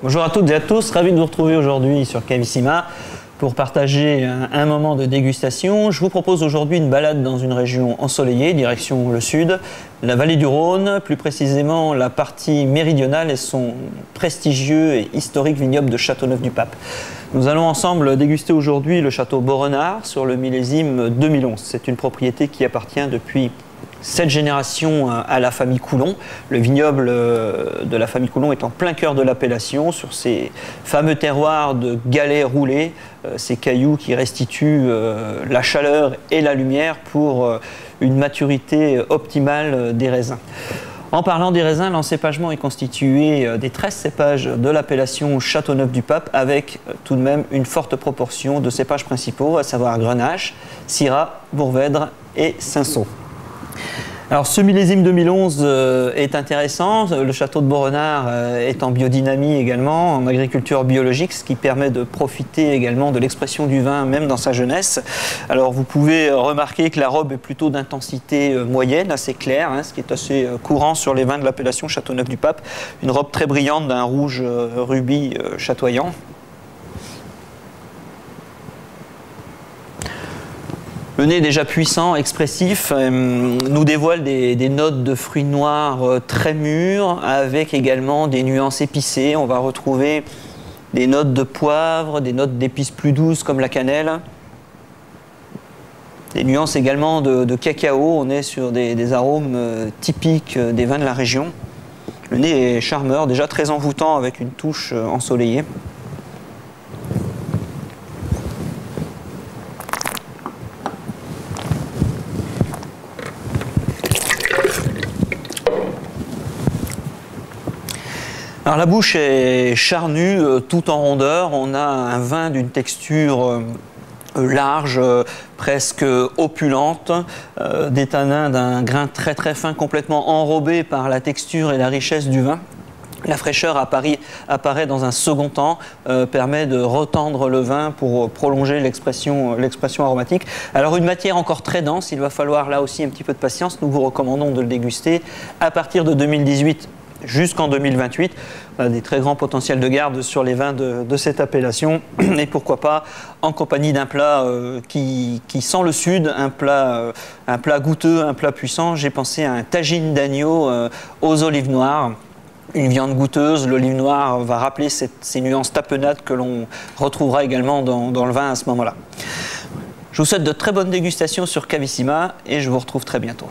Bonjour à toutes et à tous, ravi de vous retrouver aujourd'hui sur Cavissima pour partager un moment de dégustation. Je vous propose aujourd'hui une balade dans une région ensoleillée, direction le sud, la vallée du Rhône, plus précisément la partie méridionale et son prestigieux et historique vignoble de Châteauneuf-du-Pape. Nous allons ensemble déguster aujourd'hui le château Beaurenard sur le millésime 2011. C'est une propriété qui appartient depuis 7 générations à la famille Coulon. Le vignoble de la famille Coulon est en plein cœur de l'appellation, sur ces fameux terroirs de galets roulés, ces cailloux qui restituent la chaleur et la lumière pour une maturité optimale des raisins. En parlant des raisins, l'encépagement est constitué des 13 cépages de l'appellation Châteauneuf-du-Pape avec tout de même une forte proportion de cépages principaux, à savoir Grenache, Syrah, Mourvèdre et Cinsault. Alors ce millésime 2011 est intéressant, le château de Beaurenard est en biodynamie également, en agriculture biologique, ce qui permet de profiter également de l'expression du vin même dans sa jeunesse. Alors vous pouvez remarquer que la robe est plutôt d'intensité moyenne, assez claire, ce qui est assez courant sur les vins de l'appellation Châteauneuf-du-Pape, une robe très brillante d'un rouge rubis chatoyant. Le nez déjà puissant, expressif, nous dévoile des notes de fruits noirs très mûrs, avec également des nuances épicées. On va retrouver des notes de poivre, des notes d'épices plus douces comme la cannelle. Des nuances également de cacao, on est sur des arômes typiques des vins de la région. Le nez est charmeur, déjà très envoûtant avec une touche ensoleillée. Alors la bouche est charnue, tout en rondeur. On a un vin d'une texture large, presque opulente, des tanins d'un grain très très fin, complètement enrobé par la texture et la richesse du vin. La fraîcheur apparaît dans un second temps, permet de retendre le vin pour prolonger l'expression aromatique. Alors une matière encore très dense, il va falloir là aussi un petit peu de patience. Nous vous recommandons de le déguster à partir de 2018. Jusqu'en 2028, on a des très grands potentiels de garde sur les vins de cette appellation et pourquoi pas en compagnie d'un plat qui sent le sud, un plat goûteux, un plat puissant. J'ai pensé à un tagine d'agneau aux olives noires. Une viande goûteuse, l'olive noire va rappeler ces nuances tapenades que l'on retrouvera également dans le vin à ce moment-là. Je vous souhaite de très bonnes dégustations sur Cavissima et je vous retrouve très bientôt.